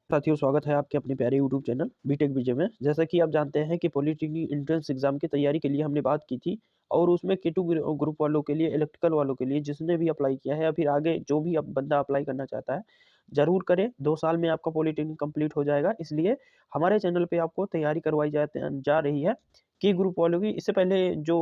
साथियों, स्वागत है आपके अपने प्यारे यूट्यूब चैनल बीटेक विजय में। जैसा कि आप जानते हैं कि पॉलिटेक्निक एंट्रेंस एग्जाम की तैयारी के लिए हमने बात की थी और उसमें K2 ग्रुप वालों के लिए, इलेक्ट्रिकल वालों के लिए जिसने भी अप्लाई किया है या फिर आगे जो भी अब बंदा अप्लाई करना चाहता है, ज़रूर करें। 2 साल में आपका पॉलिटेक्निक कंप्लीट हो जाएगा। इसलिए हमारे चैनल पे आपको तैयारी करवाई जा रही है K ग्रुप वालों की। इससे पहले जो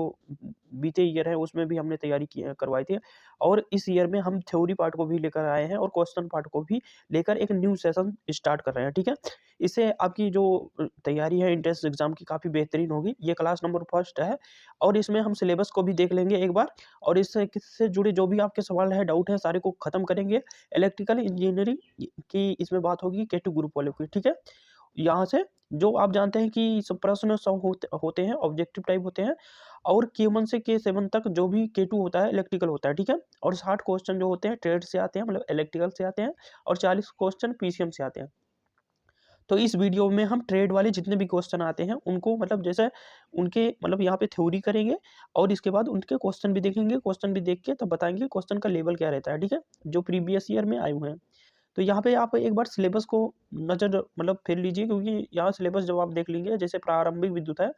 बीते ईयर है उसमें भी हमने तैयारी करवाई थी और इस ईयर में हम थ्योरी पार्ट को भी लेकर आए हैं और क्वेश्चन पार्ट को भी लेकर एक न्यू सेशन स्टार्ट कर रहे हैं, ठीक है? इससे आपकी जो तैयारी है एंट्रेंस एग्ज़ाम की काफ़ी बेहतरीन होगी। ये क्लास नंबर फर्स्ट है और इसमें हम सिलेबस को भी देख लेंगे एक बार और इससे जुड़े जो भी आपके सवाल है, डाउट है, सारे को ख़त्म करेंगे। इलेक्ट्रिकल इंजीनियरिंग की इसमें बात होगी K2 ग्रुप वालों की, ठीक है? यहाँ से जो आप जानते हैं कि सब प्रश्न सब होते हैं, ऑब्जेक्टिव टाइप होते हैं और K1 से K7 तक जो भी K2 होता है, इलेक्ट्रिकल होता है, ठीक है? और 60 क्वेश्चन जो होते हैं ट्रेड से आते हैं, मतलब इलेक्ट्रिकल से आते हैं और 40 क्वेश्चन पीसीएम से आते हैं। तो इस वीडियो में हम ट्रेड वाले जितने भी क्वेश्चन आते हैं उनको मतलब जैसे उनके मतलब यहाँ पे थ्योरी करेंगे और इसके बाद उनके क्वेश्चन भी देखेंगे। क्वेश्चन भी देख के तब बताएंगे क्वेश्चन का लेवल क्या रहता है, ठीक है? जो प्रीवियस ईयर में आए हुए हैं। तो यहाँ पे आप एक बार सिलेबस को नज़र मतलब फेर लीजिए, क्योंकि यहाँ सिलेबस जब आप देख लीजिए, जैसे प्रारंभिक विद्युत है,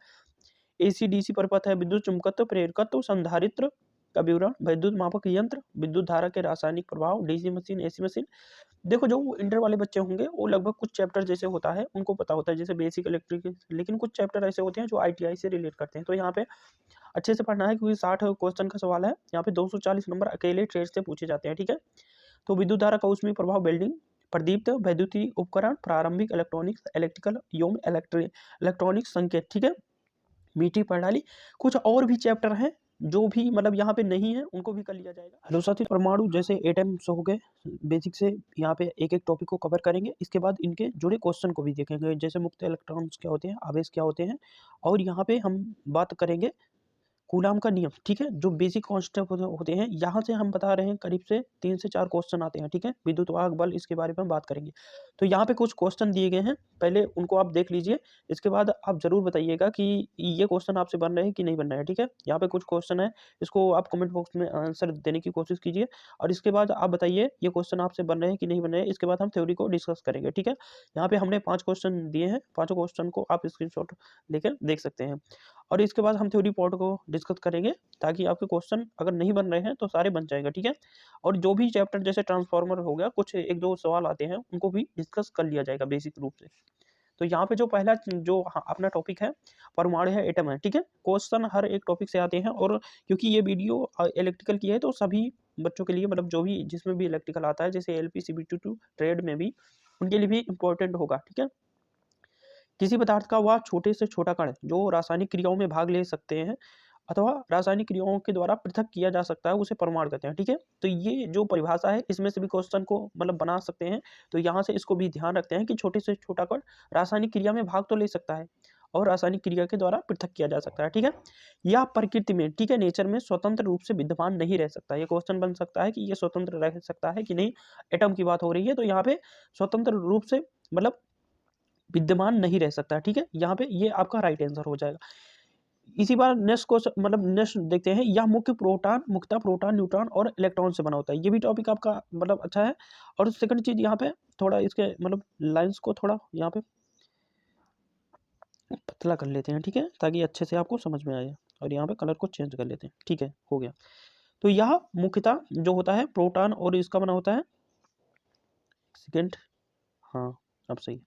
एसी-डीसी परिपथ है, विद्युत चुम्बकत्व, प्रेरकत्व, संधारित्र का विवरण, विद्युत मापक यंत्र, विद्युत धारा के रासायनिक प्रभाव, डीसी मशीन, एसी मशीन। देखो जो इंटर वाले बच्चे होंगे वो लगभग कुछ चैप्टर जैसे होता है उनको पता होता है, जैसे बेसिक इलेक्ट्रिक, लेकिन कुछ चैप्टर ऐसे होते हैं जो आईटीआई से रिलेट करते हैं। तो यहाँ पे अच्छे से पढ़ना है, क्योंकि 60 क्वेश्चन का सवाल है। यहाँ पे 240 नंबर अकेले ट्रेड से पूछे जाते हैं, ठीक है? तो विद्युत धारा का ऊष्मीय प्रभाव, वेल्डिंग, प्रदीप्त वैद्युतीय उपकरण, प्रारंभिक इलेक्ट्रॉनिक्स, इलेक्ट्रिकल एवं इलेक्ट्रॉनिक्स संकेत, ठीक है? मीठी प्रणाली, कुछ और भी चैप्टर हैं जो भी मतलब यहाँ पे नहीं है, उनको भी कर लिया जाएगा। हेलो साथी, परमाणु जैसे एटम्स हो गए, बेसिक से यहाँ पे एक-एक टॉपिक को कवर करेंगे। इसके बाद इनके जुड़े क्वेश्चन को भी देखेंगे, जैसे मुक्त इलेक्ट्रॉन्स क्या होते हैं, आवेश क्या होते हैं और यहाँ पे हम बात करेंगे कूलाम का नियम, ठीक है? जो बेसिक कॉन्सेप्ट होते हैं, यहाँ से हम बता रहे हैं करीब से 3 से 4 क्वेश्चन आते हैं, ठीक है? विद्युत वाहक बल, इसके बारे में हम बात करेंगे। तो यहाँ पे कुछ क्वेश्चन दिए गए हैं, पहले उनको आप देख लीजिए। इसके बाद आप ज़रूर बताइएगा कि ये क्वेश्चन आपसे बन रहे हैं कि नहीं बन रहे हैं, ठीक है? यहाँ पे कुछ क्वेश्चन है, इसको आप कमेंट बॉक्स में आंसर देने की कोशिश कीजिए और इसके बाद आप बताइए ये क्वेश्चन आपसे बन रहे हैं कि नहीं बन रहे हैं। इसके बाद हम थ्योरी को डिस्कस करेंगे, ठीक है? यहाँ पे हमने 5 क्वेश्चन दिए हैं, पाँचों क्वेश्चन को आप स्क्रीनशॉट लेकर देख सकते हैं। और इसके बाद हम थ्योरी पार्ट को डिस्कस करेंगे, ताकि आपके क्वेश्चन अगर नहीं बन रहे हैं तो सारे बन जाएगा, ठीक है? और जो भी चैप्टर जैसे ट्रांसफार्मर हो गया, कुछ 1-2 सवाल आते हैं, उनको भी डिस्कस कर लिया जाएगा बेसिक रूप से। तो यहाँ पे जो पहला जो अपना टॉपिक है, परमाणु है, एटम है, ठीक है? क्वेश्चन हर एक टॉपिक से आते हैं और क्योंकि ये वीडियो इलेक्ट्रिकल की है तो सभी बच्चों के लिए, मतलब जो भी जिसमें भी इलेक्ट्रिकल आता है, जैसे एलपी, सीबीटी2 ट्रेड में भी, उनके लिए भी इम्पोर्टेंट होगा, ठीक है? किसी पदार्थ का वह छोटे से छोटा कण जो रासायनिक क्रियाओं में भाग ले सकते हैं अथवा रासायनिक क्रियाओं के द्वारा पृथक किया जा सकता है, उसे परमाणु कहते हैं, ठीक है? तो ये जो परिभाषा है, इसमें से भी क्वेश्चन को मतलब बना सकते हैं। तो यहाँ से इसको भी ध्यान रखते हैं कि छोटे से छोटा कण रासायनिक क्रिया में भाग तो ले सकता है और रासायनिक क्रिया के द्वारा पृथक किया जा सकता है, ठीक है? या प्रकृति में, ठीक है, नेचर में स्वतंत्र रूप से विद्यमान नहीं रह सकता। ये क्वेश्चन बन सकता है कि ये स्वतंत्र रह सकता है कि नहीं। एटम की बात हो रही है तो यहाँ पे स्वतंत्र रूप से मतलब विद्यमान नहीं रह सकता, ठीक है? यहाँ पे ये आपका राइट आंसर हो जाएगा। इसी बार नेक्स्ट क्वेश्चन मतलब नेक्स्ट देखते हैं, यह मुख्य प्रोटॉन, मुख्यतः प्रोटॉन, न्यूट्रॉन और इलेक्ट्रॉन से बना होता है। ये भी टॉपिक आपका मतलब अच्छा है। और सेकंड चीज़ यहाँ पे थोड़ा इसके मतलब लाइन्स को थोड़ा यहाँ पे पतला कर लेते हैं, ठीक है? ताकि अच्छे से आपको समझ में आए और यहाँ पे कलर को चेंज कर लेते हैं, ठीक है? हो गया। तो यह मुख्यतः जो होता है प्रोटॉन और इसका बना होता है, सेकंड, हाँ, अब सही।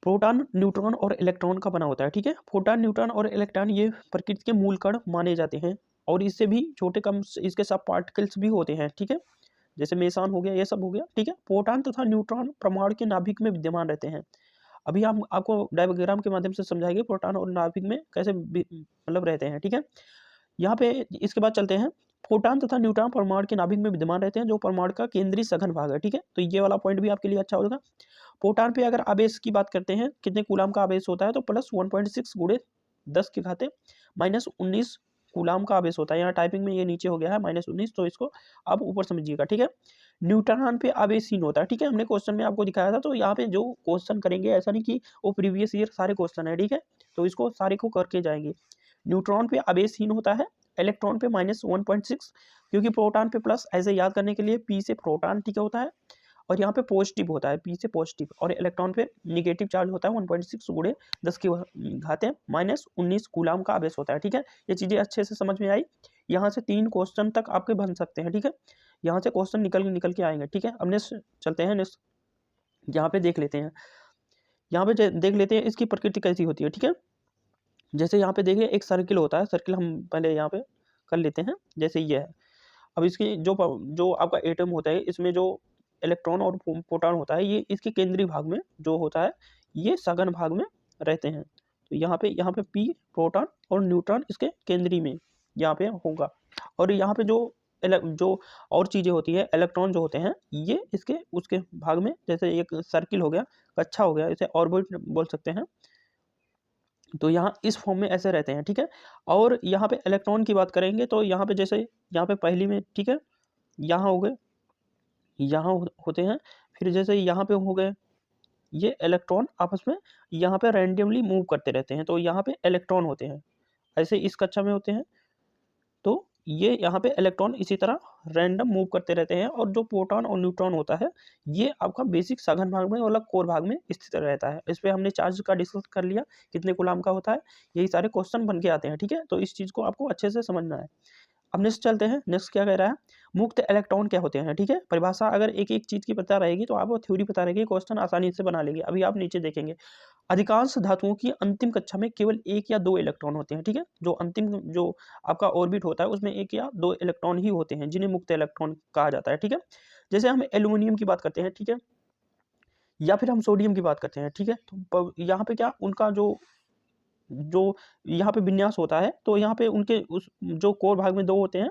प्रोटॉन, न्यूट्रॉन और इलेक्ट्रॉन का बना होता है, ठीक है? प्रोटॉन, न्यूट्रॉन और इलेक्ट्रॉन ये प्रकृति के मूल कण माने जाते हैं और इससे भी छोटे कम इसके सब पार्टिकल्स भी होते हैं, ठीक है? जैसे मेसन हो गया, ये सब हो गया, ठीक है? प्रोटॉन तथा न्यूट्रॉन परमाणु के नाभिक में विद्यमान रहते हैं। अभी हम आपको डायग्राम के माध्यम से समझाएंगे प्रोटॉन और नाभिक में कैसे मतलब रहते हैं, ठीक है? यहाँ पे इसके बाद चलते हैं। प्रोटॉन तथा न्यूट्रॉन परमाणु के नाभिक में विद्यमान रहते हैं, जो परमाणु का केंद्रीय सघन भाग है, ठीक है? तो ये वाला पॉइंट भी आपके लिए अच्छा होगा। प्रोटॉन पे अगर आवेश की बात करते हैं, कितने कूलाम का आवेश होता है, तो प्लस 1.6 गुणे 10 के घाते माइनस 19 कूलाम का आवेश होता है। यहाँ टाइपिंग में ये नीचे हो गया है -19, तो इसको आप ऊपर समझिएगा, ठीक है? न्यूट्रॉन पे आवेशहीन होता है, ठीक है? हमने क्वेश्चन में आपको दिखाया था। तो यहाँ पे जो क्वेश्चन करेंगे, ऐसा नहीं कि वो प्रीवियस ईयर सारे क्वेश्चन है, ठीक है? तो इसको सारे को करके जाएंगे। न्यूट्रॉन पे आवेशहीन होता है, इलेक्ट्रॉन पे -1.6, क्योंकि प्रोटॉन पे प्लस, ऐसे याद करने के लिए, पी से प्रोटॉन, ठीक है, होता है और यहाँ पे पॉजिटिव होता है, P से पॉजिटिव, और इलेक्ट्रॉन पे निगेटिव चार्ज होता है 1.6 गुणे 10⁻19 कूलाम का आवेश होता है। ठीक है, ये चीज़ें अच्छे से समझ में आई। यहाँ से 3 क्वेश्चन तक आपके बन सकते हैं। ठीक है, यहाँ से क्वेश्चन निकल के आएंगे। ठीक है, अब नेक्स्ट चलते हैं। नेक्स्ट यहाँ पे देख लेते हैं, यहाँ पे देख लेते हैं इसकी प्रकृति कैसी होती है। ठीक है, जैसे यहाँ पे देखिए एक सर्किल होता है, सर्किल हम पहले यहाँ पे कर लेते हैं, जैसे ये है। अब इसकी जो आपका एटम होता है, इसमें जो इलेक्ट्रॉन और प्रोटॉन होता है, ये इसके केंद्रीय भाग में जो होता है, ये सघन भाग में रहते हैं। तो यहाँ पे P प्रोटॉन और न्यूट्रॉन इसके केंद्रीय में यहाँ पे होगा। और यहाँ पे जो और चीज़ें होती है, इलेक्ट्रॉन जो होते हैं, ये इसके उसके भाग में, जैसे एक सर्किल हो गया, कक्षा हो गया, इसे ऑर्बिट बोल सकते हैं। तो यहाँ इस फॉर्म में ऐसे रहते हैं। ठीक है, और यहाँ पे इलेक्ट्रॉन की बात करेंगे तो यहाँ पे जैसे यहाँ पे पहली में, ठीक है, यहाँ हो गए, यहाँ होते हैं, फिर जैसे यहाँ पे हो गए, ये इलेक्ट्रॉन आपस में यहाँ पे रैंडमली मूव करते रहते हैं, तो यहाँ पे इलेक्ट्रॉन होते हैं, ऐसे इस कक्षा में होते हैं। तो ये यहाँ पे इलेक्ट्रॉन इसी तरह रैंडम मूव करते रहते हैं। और जो प्रोटॉन और न्यूट्रॉन होता है, ये आपका बेसिक सघन भाग में और कोर भाग में स्थित रहता है। इस पे हमने चार्ज का डिस्कस कर लिया, कितने कूलाम का होता है, यही सारे क्वेश्चन बन के आते हैं। ठीक है, तो इस चीज़ को आपको अच्छे से समझना है। अब नेक्स्ट चलते हैं। नेक्स्ट क्या कह रहा है, मुक्त इलेक्ट्रॉन क्या होते हैं। ठीक है, परिभाषा अगर एक एक चीज़ की पता रहेगी तो आपको थ्योरी पता रहेगी, क्वेश्चन आसानी से बना लेंगे। अभी आप नीचे देखेंगे, अधिकांश धातुओं की अंतिम कक्षा में केवल 1 या 2 इलेक्ट्रॉन होते हैं। ठीक है, जो अंतिम जो आपका ऑर्बिट होता है, उसमें 1 या 2 इलेक्ट्रॉन ही होते हैं, जिन्हें मुक्त इलेक्ट्रॉन कहा जाता है। ठीक है, जैसे हम एल्यूमिनियम की बात करते हैं, ठीक है, या फिर हम सोडियम की बात करते हैं। ठीक है, तो यहाँ पे क्या उनका जो जो यहाँ पे विन्यास होता है, तो यहाँ पे उनके उस जो कोर भाग में 2 होते हैं,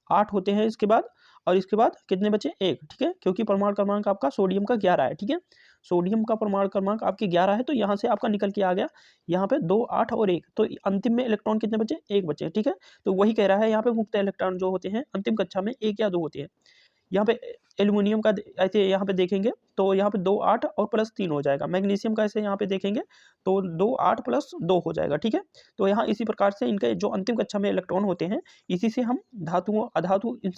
8 होते हैं इसके बाद, और इसके बाद कितने बचे, 1। ठीक है, क्योंकि परमाणु क्रमांक आपका सोडियम का 11 है। ठीक है, सोडियम का परमाणु क्रमांक आपके 11 है, तो यहाँ से आपका निकल के आ गया, यहाँ पे 2, 8 और 1, तो अंतिम में इलेक्ट्रॉन कितने बचे, 1 बचे। ठीक है, तो वही कह रहा है, यहाँ पे मुक्त इलेक्ट्रॉन जो होते हैं अंतिम कक्षा में 1 या 2 होते हैं। यहाँ पे एल्यूमिनियम का ऐसे यहाँ पे देखेंगे तो यहाँ पे 2, 8 और प्लस 3 हो जाएगा। मैग्नीशियम का ऐसे यहाँ पे देखेंगे तो 2, 8 प्लस 2 हो जाएगा। ठीक है, तो यहाँ इसी प्रकार से इनके जो अंतिम कक्षा में इलेक्ट्रॉन होते हैं, इसी से हम धातुओं अधातु इन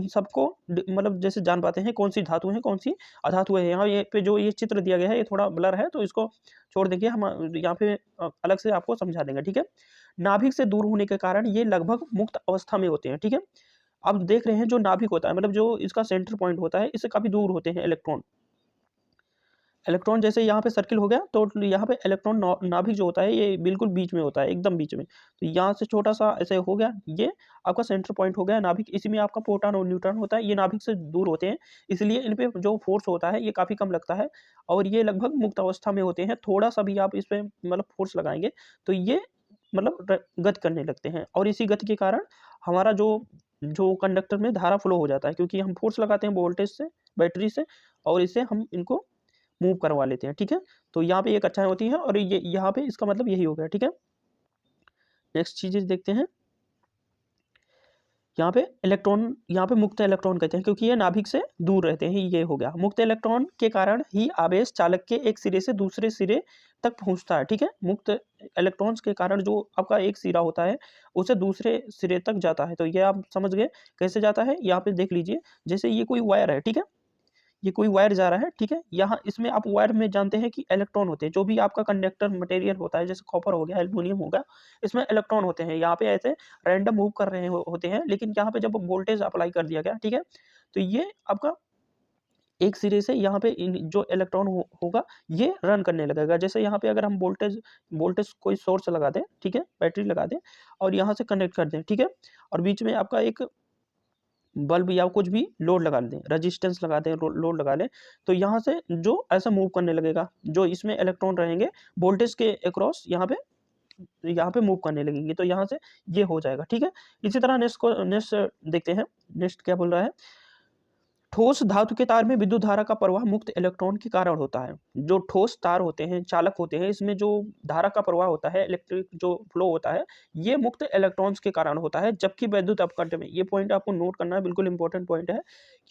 सबको मतलब जैसे जान पाते हैं कौन सी धातु है, कौन सी अधातु है। यहाँ ये पे जो ये चित्र दिया गया है, ये थोड़ा ब्लर है, तो इसको छोड़ देंगे, हम यहाँ पे अलग से आपको समझा देंगे। ठीक है, नाभिक से दूर होने के कारण ये लगभग मुक्त अवस्था में होते हैं। ठीक है, अब देख रहे हैं जो नाभिक होता है, मतलब जो इसका सेंटर पॉइंट होता है, इससे काफी दूर होते हैं इलेक्ट्रॉन। इलेक्ट्रॉन जैसे यहाँ पे सर्किल हो गया, तो यहाँ पे इलेक्ट्रॉन नाभिक जो होता है, ये बिल्कुल बीच में होता है, एकदम बीच में। तो यहाँ से छोटा सा ऐसे हो गया, ये आपका सेंटर पॉइंट हो गया नाभिक। इसी में आपका प्रोटॉन और न्यूट्रॉन होता है, ये नाभिक से दूर होते हैं, इसलिए इन पे जो फोर्स होता है, ये काफी कम लगता है, और ये लगभग मुक्त अवस्था में होते हैं। थोड़ा सा भी आप इस पे मतलब फोर्स लगाएंगे तो ये मतलब गति करने लगते हैं, और इसी गति के कारण हमारा जो कंडक्टर में धारा फ्लो हो जाता है, क्योंकि हम फोर्स लगाते हैं वोल्टेज से, बैटरी से, और इससे हम इनको मूव करवा लेते हैं। ठीक है, तो यहाँ पे ये कक्षाएं होती हैं, और ये यहाँ पे इसका मतलब यही हो गया। ठीक है, नेक्स्ट चीजें देखते हैं। यहाँ पे इलेक्ट्रॉन, यहाँ पे मुक्त इलेक्ट्रॉन कहते हैं, क्योंकि ये नाभिक से दूर रहते हैं। ये हो गया, मुक्त इलेक्ट्रॉन के कारण ही आवेश चालक के एक सिरे से दूसरे सिरे तक पहुंचता है। ठीक है, मुक्त इलेक्ट्रॉन्स के कारण जो आपका एक सिरा होता है, उसे दूसरे सिरे तक जाता है। तो ये आप समझ गए कैसे जाता है। यहाँ पे देख लीजिए, जैसे ये कोई वायर है, ठीक है, ये कोई वायर जा रहा है। ठीक है, यहाँ इसमें आप वायर में जानते हैं कि इलेक्ट्रॉन होते हैं, जो भी आपका कंडक्टर मटेरियल होता है, जैसे कॉपर हो गया, एल्युमिनियम होगा, इसमें इलेक्ट्रॉन होते हैं। यहाँ पे ऐसे रैंडम मूव कर रहे होते हैं, लेकिन यहाँ पे जब वोल्टेज अप्लाई कर दिया गया, ठीक है, तो ये आपका एक सिरे से यहाँ पे जो इलेक्ट्रॉन होगा, ये रन करने लगेगा। जैसे यहाँ पे अगर हम वोल्टेज कोई सोर्स लगा दें, ठीक है, बैटरी लगा दें, और यहाँ से कनेक्ट कर दें, ठीक है, और बीच में आपका एक बल्ब या कुछ भी लोड लगा दें, रेजिस्टेंस लगा दें, लोड लगा लें, तो यहाँ से जो ऐसा मूव करने लगेगा, जो इसमें इलेक्ट्रॉन रहेंगे वोल्टेज के अक्रॉस यहाँ पे मूव करने लगेंगे, तो यहाँ से ये हो जाएगा। ठीक है, इसी तरह नेक्स्ट देखते हैं। नेक्स्ट क्या बोल रहा है, ठोस धातु के तार में विद्युत धारा का प्रवाह मुक्त इलेक्ट्रॉन के कारण होता है। जो ठोस तार होते हैं, चालक होते हैं, इसमें जो धारा का प्रवाह होता है, इलेक्ट्रिक जो फ्लो होता है, ये मुक्त इलेक्ट्रॉन्स के कारण होता है। जबकि वैद्युत अपकट में, ये पॉइंट आपको नोट करना है, बिल्कुल इंपॉर्टेंट पॉइंट है,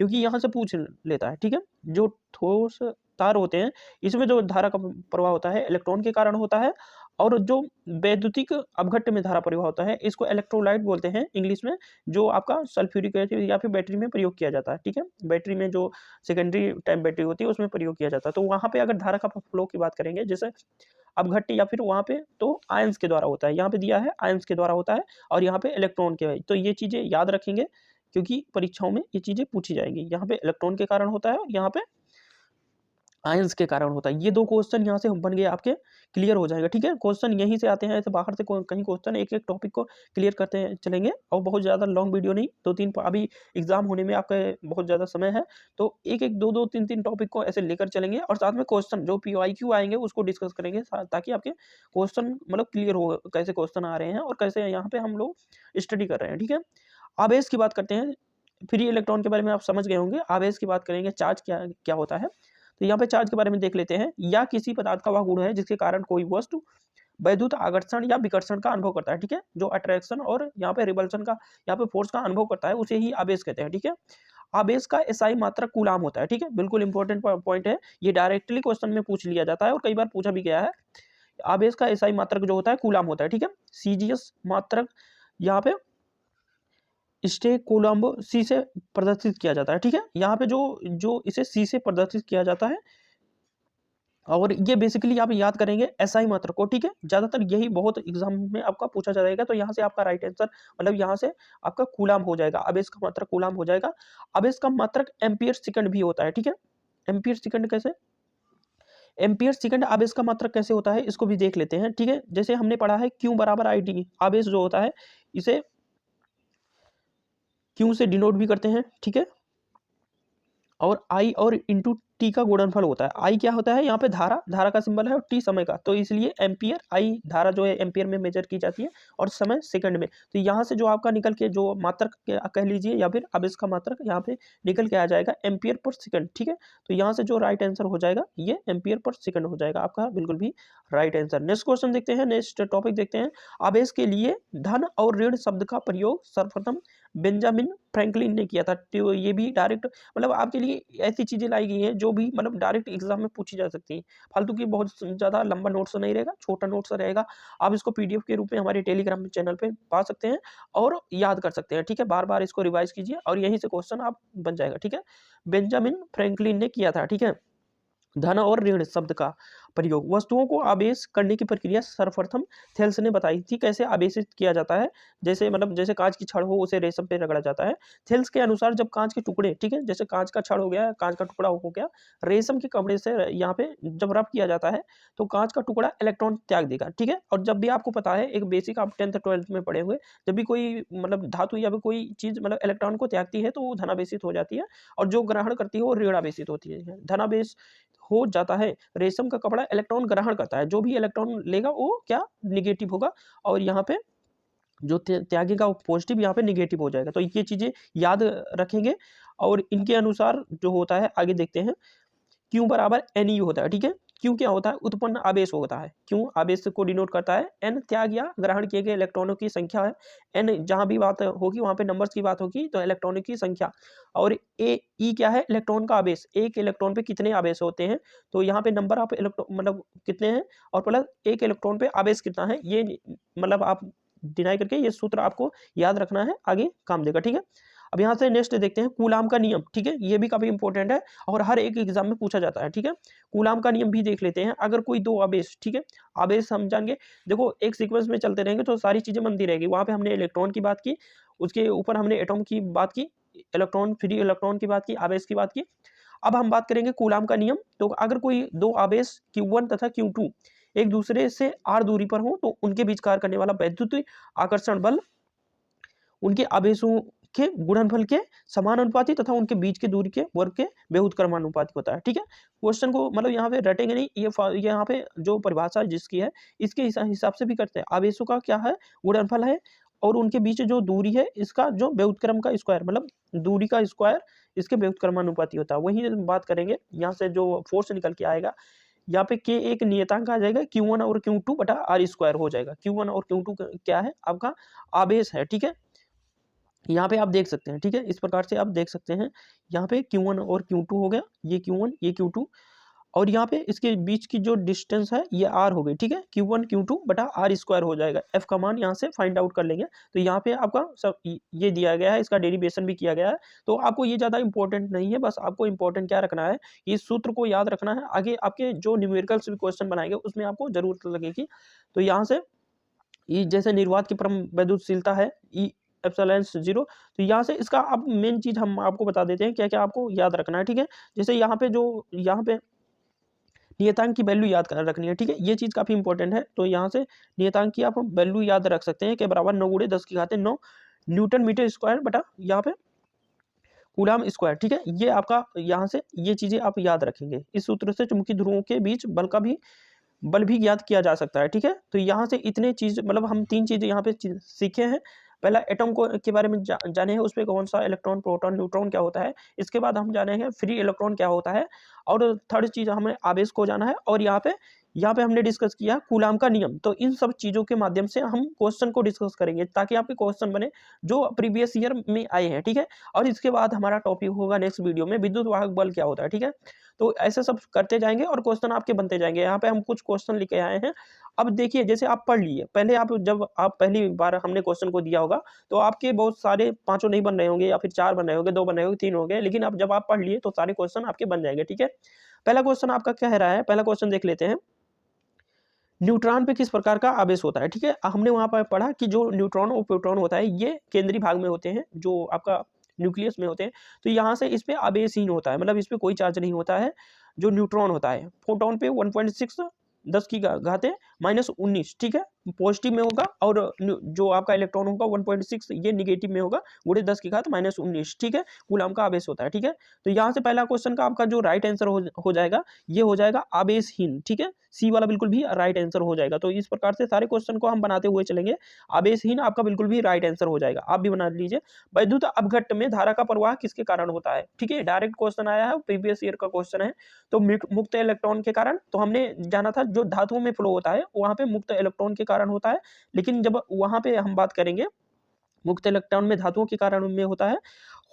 क्योंकि यहाँ से पूछ लेता है। ठीक है, जो ठोस तार होते हैं, इसमें जो धारा का प्रवाह होता है इलेक्ट्रॉन के कारण होता है, और जो वैद्युतिक अपघट्ट में धारा प्रवाह होता है इसको इलेक्ट्रोलाइट बोलते हैं इंग्लिश में, जो आपका सल्फ्यूरिक एसिड या फिर बैटरी में प्रयोग किया जाता है। ठीक है, बैटरी में जो सेकेंडरी टाइप बैटरी होती है उसमें प्रयोग किया जाता है। तो वहाँ पे अगर धारा का फ्लो की बात करेंगे जैसे अपघट्ट या फिर वहाँ पे तो आयंस के द्वारा होता है, यहाँ पे दिया है आयंस के द्वारा होता है और यहाँ पे इलेक्ट्रॉन के। तो ये चीजें याद रखेंगे क्योंकि परीक्षाओं में ये चीजें पूछी जाएंगी। यहाँ पे इलेक्ट्रॉन के कारण होता है और यहाँ पे आयंस के कारण होता है। ये दो क्वेश्चन यहाँ से बन गए आपके, क्लियर हो जाएगा। ठीक है, क्वेश्चन यहीं से आते हैं, ऐसे बाहर से कहीं क्वेश्चन एक एक टॉपिक को क्लियर करते हैं चलेंगे। और बहुत ज़्यादा लॉन्ग वीडियो नहीं, 2-3 अभी एग्जाम होने में आपका बहुत ज़्यादा समय है, तो एक एक 2-2 3-3 टॉपिक को ऐसे लेकर चलेंगे और साथ में क्वेश्चन जो PYQ आएंगे उसको डिस्कस करेंगे ताकि आपके क्वेश्चन मतलब क्लियर हो, कैसे क्वेश्चन आ रहे हैं और कैसे यहाँ पे हम लोग स्टडी कर रहे हैं। ठीक है, आवेश की बात करते हैं। फ्री इलेक्ट्रॉन के बारे में आप समझ गए होंगे। आवेश की बात करेंगे, चार्ज क्या क्या होता है। तो यहाँ पे चार्ज के बारे में देख लेते हैं। या किसी पदार्थ का वह गुण है जिसके कारण कोई वस्तु वैद्युत आकर्षण या विकर्षण का अनुभव करता है। ठीक है, जो अट्रैक्शन और यहाँ पे रिपल्शन का, यहाँ पे फोर्स का अनुभव करता है उसे ही आवेश कहते हैं। ठीक है, आवेश का एसआई मात्रक कूलाम होता है। ठीक है, बिल्कुल इंपॉर्टेंट पॉइंट है, ये डायरेक्टली क्वेश्चन में पूछ लिया जाता है और कई बार पूछा भी गया है। आवेश का एसआई मात्रक जो होता है कूलाम होता है। ठीक है, सीजीएस मात्रक यहाँ पे स्टे कोलम्बो सी से प्रदर्शित किया जाता है। ठीक है, यहाँ पे जो जो इसे सी से प्रदर्शित किया जाता है और ये बेसिकली आप याद करेंगे एसआई मात्रक को। ठीक है, ज्यादातर यही बहुत एग्जाम में आपका पूछा जाएगा। तो यहाँ से आपका राइट आंसर मतलब यहाँ से आपका कूलाम हो जाएगा, आवेश का मात्रक कूलाम हो जाएगा। आवेश का मात्रक एम्पियर सेकंड भी होता है। ठीक है, एम्पियर सेकंड कैसे, एम्पियर सेकंड आवेश का मात्रक कैसे होता है इसको भी देख लेते हैं। ठीक है, जैसे हमने पढ़ा है Q बराबर I/T, आवेश जो होता है इसे Q से डिनोट भी करते हैं। ठीक है, और I और इंटू टी का गुणनफल होता है। I क्या होता है, यहाँ पे धारा, धारा का सिंबल है और T समय का, तो इसलिए एम्पियर, I धारा जो है एम्पियर में मेजर की जाती है और समय सेकंड में। तो यहाँ से जो आपका निकल के जो मात्रक कह लीजिए या फिर आवेश का मात्रक यहाँ पे निकल के आ जाएगा एम्पियर पर सेकंड। ठीक है, तो यहाँ से जो राइट आंसर हो जाएगा ये एम्पियर पर सेकंड हो जाएगा आपका, बिल्कुल भी राइट आंसर। नेक्स्ट क्वेश्चन देखते हैं, नेक्स्ट टॉपिक देखते हैं। आवेश के लिए धन और ऋण शब्द का प्रयोग सर्वप्रथम बेंजामिन फ्रैंकलिन ने किया था। तो ये भी डायरेक्ट मतलब आपके लिए ऐसी चीजें लाई गई हैं जो भी मतलब डायरेक्ट एग्जाम में पूछी जा सकती है। फालतू की बहुत ज्यादा लंबा नोट्स नहीं रहेगा, छोटा नोट्स रहेगा। आप इसको PDF के रूप में हमारे टेलीग्राम चैनल पे पा सकते हैं और याद कर सकते हैं। ठीक है, बार बार इसको रिवाइज कीजिए और यहीं से क्वेश्चन आप बन जाएगा। ठीक है, बेंजामिन फ्रैंकलिन ने किया था। ठीक है, धन और ऋण शब्द का प्रयोग वस्तुओं को आवेश करने की प्रक्रिया सर्वप्रथम थेल्स ने बताई थी। कैसे आवेशित किया जाता है, जैसे मतलब जैसे कांच की छड़ हो उसे रेशम पे रगड़ा जाता है। थेल्स के अनुसार जब कांच के टुकड़े, ठीक है, जैसे कांच का छड़ हो गया, कांच का टुकड़ा हो गया, रेशम के कपड़े से यहाँ पे जब रब किया जाता है तो कांच का टुकड़ा इलेक्ट्रॉन त्याग देगा। ठीक है, और जब भी आपको पता है एक बेसिक आप 10th 12th में पढ़े हुए, जब भी कोई मतलब धातु या फिर कोई चीज मतलब इलेक्ट्रॉन को त्यागती है तो वो धनावेशित हो जाती है और जो ग्रहण करती है वो ऋणावेशित होती है। धनावेश हो जाता है, रेशम का कपड़ा इलेक्ट्रॉन ग्रहण करता है, जो भी इलेक्ट्रॉन लेगा वो क्या निगेटिव होगा और यहाँ पे जो त्यागेगा वो पॉजिटिव, यहाँ पे निगेटिव हो जाएगा। तो ये चीजें याद रखेंगे और इनके अनुसार जो होता है आगे देखते हैं। क्यू बराबर NU होता है। ठीक है, क्यू क्या होता है, उत्पन्न आवेश होता है। क्यू आवेश को डिनोट करता है। N त्याग या ग्रहण किए गए इलेक्ट्रॉनों की संख्या है। N जहां भी बात होगी वहां पे नंबर्स की बात होगी तो इलेक्ट्रॉनों की संख्या। और E क्या है, इलेक्ट्रॉन का आवेश, एक इलेक्ट्रॉन पे कितने आवेश होते हैं, तो यहाँ पे नंबर ऑफ इलेक्ट्रॉन मतलब कितने हैं और प्लस एक इलेक्ट्रॉन पे आवेश कितना है, ये मतलब आप डिनाई करके ये सूत्र आपको याद रखना है, आगे काम देगा। ठीक है, अब यहाँ से नेक्स्ट देखते हैं कूलाम का नियम। ठीक है, ये भी काफी इंपॉर्टेंट है और हर एक एग्जाम में पूछा जाता है। ठीक है, कूलाम का नियम भी देख लेते हैं। अगर कोई दो आवेश, ठीक है, आवेश हम जानेंगे, देखो एक सीक्वेंस में चलते रहेंगे तो सारी चीजें बनती रहेगी। वहां पे हमने इलेक्ट्रॉन की बात की, उसके ऊपर हमने एटॉम की बात की, इलेक्ट्रॉन फ्री इलेक्ट्रॉन की बात की, आवेश की बात की। अब हम बात करेंगे कूलाम का नियम। तो अगर कोई दो आवेश Q1 तथा Q2 एक दूसरे से r दूरी पर हो तो उनके बीच कार्य करने वाला वैद्युत आकर्षण बल उनके आवेशों के गुणनफल के समानुपाती तथा उनके बीच के दूरी के वर्ग के व्युत्क्रमानुपाती होता है। ठीक है, क्वेश्चन को मतलब यहाँ पे रटेंगे नहीं, ये यहाँ पे जो परिभाषा जिसकी है इसके हिसाब से भी करते हैं। आवेशों का क्या है, गुणनफल है और उनके बीच जो दूरी है इसका जो व्युत्क्रम का स्क्वायर मतलब दूरी का स्क्वायर इसके व्युत्क्रमानुपाती होता है। वही बात करेंगे, यहाँ से जो फोर्स निकल के आएगा यहाँ पे K एक नियतांक आ जाएगा, Q1 और Q2 बटा R स्क्वायर हो जाएगा। Q1 और Q2 क्या है, आपका आवेश है। ठीक है, यहाँ पे आप देख सकते हैं। ठीक है, इस प्रकार से आप देख सकते हैं यहाँ पे Q1 और Q2 हो गया, ये Q1 ये Q2 और यहाँ पे इसके बीच की जो डिस्टेंस है ये r हो गई, ठीक है, q1 q2 बटा r स्क्वायर हो जाएगा। f का मान यहाँ से फाइंड आउट कर लेंगे। तो यहाँ पे आपका सब ये दिया गया है, इसका डेरिवेशन भी किया गया है। तो आपको ये ज़्यादा इंपॉर्टेंट नहीं है, बस आपको इंपॉर्टेंट क्या रखना है, इस सूत्र को याद रखना है। आगे आपके जो न्यूमेरिकल्स भी क्वेश्चन बनाएंगे उसमें आपको जरूरत लगेगी। तो यहाँ से ये जैसे निर्वात की परम वैद्युतशीलता है ई एप्सिलॉन 0, तो यहाँ से इसका अब मेन चीज हम आपको बता देते हैं क्या क्या आपको याद रखना है, ठीक है। जैसे यहाँ पे नियतांक की वैल्यू याद रखनी है, ठीक है, ये चीज काफी इंपॉर्टेंट है। तो यहाँ से नियतांक की आप वैल्यू याद रख सकते हैं कि बराबर 9 × 10⁻9 न्यूटन मीटर स्क्वायर बटा यहाँ पे कूलाम स्क्वायर, ठीक है। ये आपका यहाँ से ये चीजें आप याद रखेंगे। इस सूत्र से चुंबकीय ध्रुवों के बीच बल भी ज्ञात किया जा सकता है, ठीक है। तो यहाँ से इतने चीज मतलब हम 3 चीजें यहाँ पे सीखे हैं। पहला एटम को के बारे में जाने हैं, उसमें कौन सा इलेक्ट्रॉन प्रोटॉन न्यूट्रॉन क्या होता है। इसके बाद हम जाने हैं फ्री इलेक्ट्रॉन क्या होता है, और थर्ड चीज हमें आवेश को जाना है। और यहाँ पे हमने डिस्कस किया कूलाम का नियम। तो इन सब चीजों के माध्यम से हम क्वेश्चन को डिस्कस करेंगे ताकि आपके क्वेश्चन बने जो प्रीवियस ईयर में आए हैं, ठीक है। और इसके बाद हमारा टॉपिक होगा नेक्स्ट वीडियो में विद्युत वाहक बल क्या होता है, ठीक है। तो ऐसे सब करते जाएंगे और क्वेश्चन आपके बनते जाएंगे। यहाँ पे हम कुछ क्वेश्चन लेके आए हैं। अब देखिए जैसे आप पढ़ लिए पहले, जब आप पहली बार हमने क्वेश्चन को दिया होगा तो आपके बहुत सारे पांचों नहीं बन रहे होंगे, या फिर 4 बन रहे होंगे, 2 बन रहे होंगे, 3 होंगे, लेकिन अब जब आप पढ़ लिए तो सारे क्वेश्चन आपके बन जाएंगे, ठीक है। पहला क्वेश्चन आपका क्या रहा है, पहला क्वेश्चन देख लेते हैं। न्यूट्रॉन पे किस प्रकार का आवेश होता है, ठीक है। हमने वहां पर पढ़ा कि जो न्यूट्रॉन और प्रोटॉन होता है ये केंद्रीय भाग में होते हैं, जो आपका न्यूक्लियस में होते हैं। तो यहाँ से इस पे आवेशहीन होता है, मतलब इस पे कोई चार्ज नहीं होता है। जो न्यूट्रॉन होता है, प्रोटॉन पे 1.6 10⁻19, ठीक है, पॉजिटिव में होगा। और जो आपका इलेक्ट्रॉन होगा 1.6 ये निगेटिव में होगा, × 10⁻19, ठीक है, कूलाम का आवेश होता है, ठीक है। तो यहाँ से पहला क्वेश्चन का आपका जो राइट आंसर हो जाएगा ये हो जाएगा आवेशहीन, ठीक है। सी वाला बिल्कुल भी राइट आंसर हो जाएगा। तो इस प्रकार से सारे क्वेश्चन को हम बनाते हुए चलेंगे। आवेशहीन आपका बिल्कुल भी राइट आंसर हो जाएगा, आप भी बना लीजिए। वैद्युत अपघट्ट में धारा का प्रवाह किसके कारण होता है, ठीक है, डायरेक्ट क्वेश्चन आया है, प्रीवियस ईयर का क्वेश्चन है। तो मुक्त इलेक्ट्रॉन के कारण, तो हमने जाना था जो धातुओं में फ्लो होता है वहां पे मुक्त इलेक्ट्रॉन के कारण होता है। लेकिन जब वहां पे हम बात करेंगे मुक्त इलेक्ट्रॉन में धातुओं के कारण में होता है।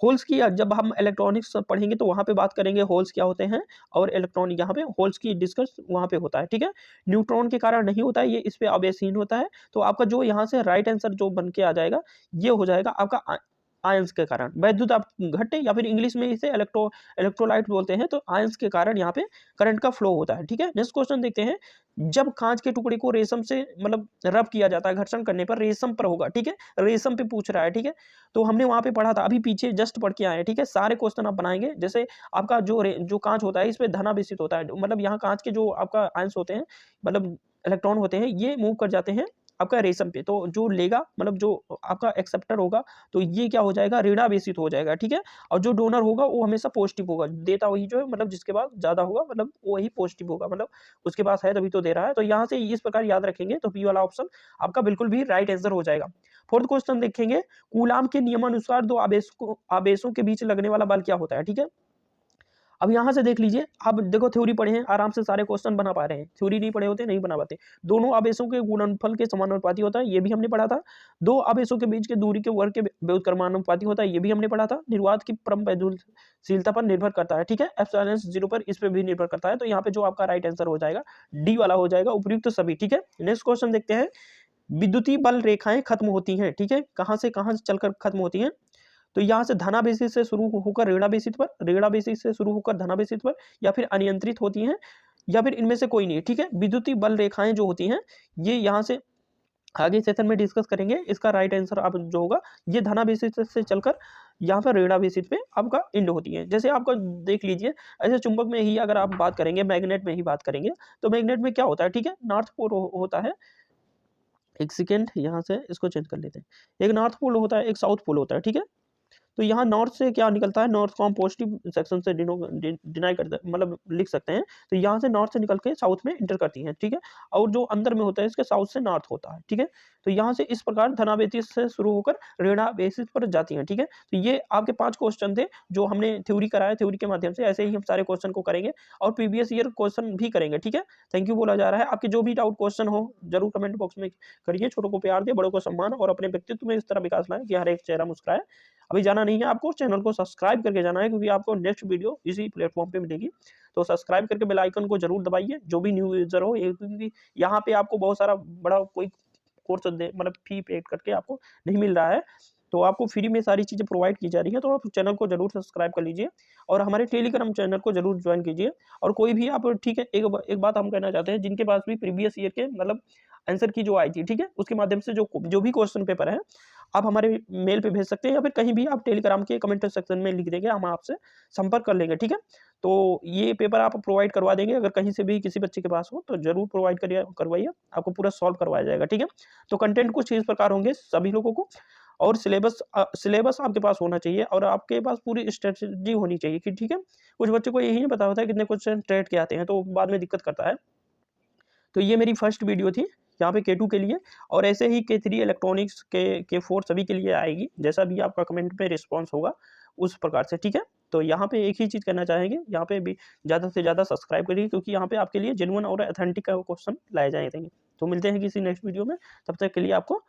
होल्स की जब हम इलेक्ट्रॉनिक्स पढ़ेंगे तो वहां पे बात करेंगे होल्स क्या होते हैं, और इलेक्ट्रॉन यहाँ पे होल्स की डिस्कस वहां पे होता है, ठीक है। न्यूट्रॉन के कारण नहीं होता है, ये इस पे आवेशहीन होता है। तो आपका जो यहाँ से राइट आंसर जो बन के आ जाएगा ये हो जाएगा आपका आयंस के कारण, वैद्युत अपघट्ट, या फिर इंग्लिश में इसे इलेक्ट्रोलाइट बोलते हैं। तो आयंस के कारण यहाँ पे करंट का फ्लो होता है, ठीक है। नेक्स्ट क्वेश्चन देखते हैं। जब कांच के टुकड़े को रेशम से मतलब रब किया जाता है, घर्षण करने पर रेशम पर होगा, ठीक है, रेशम पे पूछ रहा है, ठीक है। तो हमने वहां पे पढ़ा था, अभी पीछे जस्ट पढ़ के आए हैं, ठीक है। सारे क्वेश्चन आप बनाएंगे। जैसे आपका जो कांच होता है इस पे धनावेशित होता है, मतलब यहाँ कांच के जो आपका आयंस होते हैं, मतलब इलेक्ट्रॉन होते हैं, ये मूव कर जाते हैं आपका रेशम पे। तो जो लेगा मतलब जो आपका एक्सेप्टर होगा तो ये क्या हो जाएगा, ऋणावेशित हो जाएगा, ठीक है। और जो डोनर होगा वो हमेशा पॉजिटिव होगा, देता वही जो है, मतलब जिसके पास ज्यादा होगा मतलब वही पॉजिटिव होगा, मतलब उसके पास है तभी तो दे रहा है। तो यहाँ से इस प्रकार याद रखेंगे तो बी वाला ऑप्शन आपका बिल्कुल भी राइट आंसर हो जाएगा। फोर्थ क्वेश्चन देखेंगे। कूलाम के नियमानुसार दो आवेशों के बीच लगने वाला बल क्या होता है, ठीक है। अब यहाँ से देख लीजिए, अब देखो थ्योरी पढ़े हैं, आराम से सारे क्वेश्चन बना पा रहे हैं। थ्योरी नहीं पढ़े होते नहीं बना पाते। दोनों आवेशों के गुणनफल के समानुपाती होता है, ये भी हमने पढ़ा था। दो आवेशों के बीच के दूरी के वर्ग के व्युत्क्रमानुपाती होता है, ये भी हमने पढ़ा था। निर्वात की परम वैद्युतशीलता पर निर्भर करता है, ठीक है, एप्सिलॉन 0 पर इस पर भी निर्भर करता है। तो यहाँ पे जो आपका राइट आंसर हो जाएगा डी वाला हो जाएगा, उपयुक्त सभी, ठीक है। नेक्स्ट क्वेश्चन देखते हैं। विद्युतीय बल रेखाएं खत्म होती हैं, ठीक है, कहाँ से चलकर खत्म होती हैं। तो यहाँ से धनावेशित से शुरू होकर ऋणावेशित पर, ऋणावेशित से शुरू होकर धनावेशित पर, या फिर अनियंत्रित होती हैं, या फिर इनमें से कोई नहीं, ठीक है। विद्युतीय बल रेखाएं जो होती हैं ये यहाँ से आगे सेशन में डिस्कस करेंगे। इसका राइट आंसर आप जो होगा ये धनावेशित से चलकर यहाँ पर ऋणावेशित पे आपका एंड होती है। जैसे आपका देख लीजिए, ऐसे चुंबक में ही अगर आप बात करेंगे, मैग्नेट में ही बात करेंगे, तो मैग्नेट में क्या होता है, ठीक है, नॉर्थ पोल होता है। एक सेकेंड, यहाँ से इसको चेंज कर लेते हैं। एक नॉर्थ पोल होता है, एक साउथ पोल होता है, ठीक है। तो यहाँ नॉर्थ से क्या निकलता है, नॉर्थ को हम पॉजिटिव सेक्शन से डिनाई करते हैं, मतलब लिख सकते हैं। तो यहाँ से नॉर्थ से निकल के साउथ में इंटर करती हैं, ठीक है। और जो अंदर में होता है इसके साउथ से नॉर्थ होता है, ठीक है। तो यहाँ से इस प्रकार धनावेशित से शुरू होकर ऋणावेशित पर जाती हैं, ठीक है। तो ये आपके 5 क्वेश्चन थे जो हमने थ्योरी कराया। थ्योरी के माध्यम से ऐसे ही हम सारे क्वेश्चन को करेंगे और प्रीवियस ईयर क्वेश्चन भी करेंगे, ठीक है। थैंक यू बोला जा रहा है। आपके जो भी डाउट क्वेश्चन हो जरूर कमेंट बॉक्स में करिए। छोटों को प्यार दे, बड़ों को सम्मान, और अपने व्यक्तित्व में इस तरह विकास लाएं कि हर एक चेहरा मुस्कुराए। अभी जाना नहीं है आपको, चैनल को सब्सक्राइब करके जाना है, क्योंकि आपको नेक्स्ट वीडियो इसी प्लेटफॉर्म पे मिलेगी। तो सब्सक्राइब करके बेल आइकन को जरूर दबाइए, जो भी न्यू यूजर हो, क्योंकि यहाँ पे आपको बहुत सारा बड़ा कोई कोर्स दे मतलब फी पे करके आपको नहीं मिल रहा है, तो आपको फ्री में सारी चीज़ें प्रोवाइड की जा रही है। तो आप चैनल को जरूर सब्सक्राइब कर लीजिए और हमारे टेलीग्राम चैनल को जरूर ज्वाइन कीजिए। और कोई भी आप, ठीक है, एक बात हम कहना चाहते हैं, जिनके पास भी प्रीवियस ईयर के मतलब आंसर की जो आई थी, ठीक है, उसके माध्यम से जो भी क्वेश्चन पेपर है, आप हमारे मेल पे भेज सकते हैं, या फिर कहीं भी आप टेलीग्राम के कमेंट सेक्शन में लिख देंगे, हम आपसे संपर्क कर लेंगे, ठीक है। तो ये पेपर आप प्रोवाइड करवा देंगे, अगर कहीं से भी किसी बच्चे के पास हो तो जरूर प्रोवाइड करिए, करवाइए, आपको पूरा सॉल्व करवाया जाएगा, ठीक है। तो कंटेंट कुछ इस प्रकार होंगे सभी लोगों को, और सिलेबस आपके पास होना चाहिए, और आपके पास पूरी स्ट्रेटजी होनी चाहिए कि, ठीक है, कुछ बच्चों को यही नहीं पता होता है कितने क्वेश्चन ट्रेड के आते हैं, तो बाद में दिक्कत करता है। तो ये मेरी फर्स्ट वीडियो थी यहाँ पे K2 के लिए, और ऐसे ही K3 इलेक्ट्रॉनिक्स K4 सभी के लिए आएगी, जैसा भी आपका कमेंट पे रिस्पॉन्स होगा उस प्रकार से, ठीक है। तो यहाँ पे एक ही चीज़ कहना चाहेंगे, यहाँ पे भी ज़्यादा से ज़्यादा सब्सक्राइब करिए, क्योंकि यहाँ पे आपके लिए जेन्युइन और ऑथेंटिक क्वेश्चन लाए जाएंगे। तो मिलते हैं किसी नेक्स्ट वीडियो में, तब तक के लिए आपको